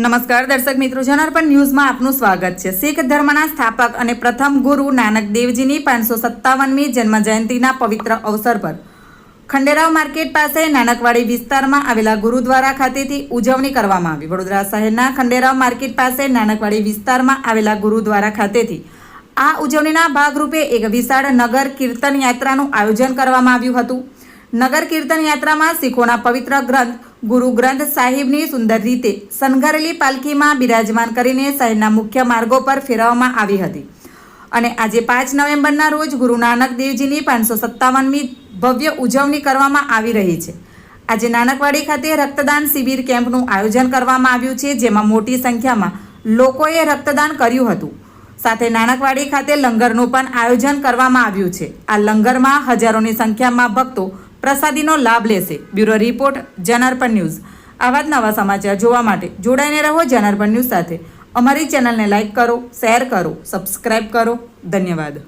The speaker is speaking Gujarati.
નમસ્કાર દર્શક મિત્રો, જનાર્પણ ન્યૂઝમાં આપનું સ્વાગત છે। શીખ ધર્મના સ્થાપક અને પ્રથમ ગુરુ નાનક દેવજીની 557મી જન્મ જયંતિના પવિત્ર અવસર પર ખંડેરાવ માર્કેટ પાસે નાનકવાડી વિસ્તારમાં આવેલા ગુરુદ્વારા ખાતેથી ઉજવણી કરવામાં આવી। વડોદરા શહેરના ખંડેરાવ માર્કેટ પાસે નાનકવાડી વિસ્તારમાં આવેલા ગુરુદ્વારા ખાતેથી આ ઉજવણીના ભાગરૂપે એક વિશાળ નગર કીર્તન યાત્રાનું આયોજન કરવામાં આવ્યું હતું। નગર કીર્તન યાત્રામાં શીખોના પવિત્ર ગ્રંથ ગુરુ ગ્રંથ સાહિબની સુંદર રીતે શણગારેલી પાલખીમાં બિરાજમાન કરીને શહેરના મુખ્ય માર્ગો પર ફેરવવામાં આવી હતી અને આજે 5 નવેમ્બરના રોજ ગુરુ નાનક દેવજીની 557મી ભવ્ય ઉજવણી કરવામાં આવી રહી છે। આજે નાનકવાડી ખાતે રક્તદાન શિબિર કેમ્પનું આયોજન કરવામાં આવ્યું છે, જેમાં મોટી સંખ્યામાં લોકોએ રક્તદાન કર્યું હતું। સાથે નાનકવાડી ખાતે લંગરનું પણ આયોજન કરવામાં આવ્યું છે। આ લંગરમાં હજારોની સંખ્યામાં ભક્તો પ્રસાદીનો લાભ લેશે। Bureau report, જનાર્પણ news. આવા જ નવા સમાચાર જોવા માટે જોડાઈને રહો જનાર્પણ ન્યૂઝ સાથે। અમારી ચેનલને લાઇક કરો, શેર કરો, સબસ્ક્રાઇબ કરો। ધન્યવાદ।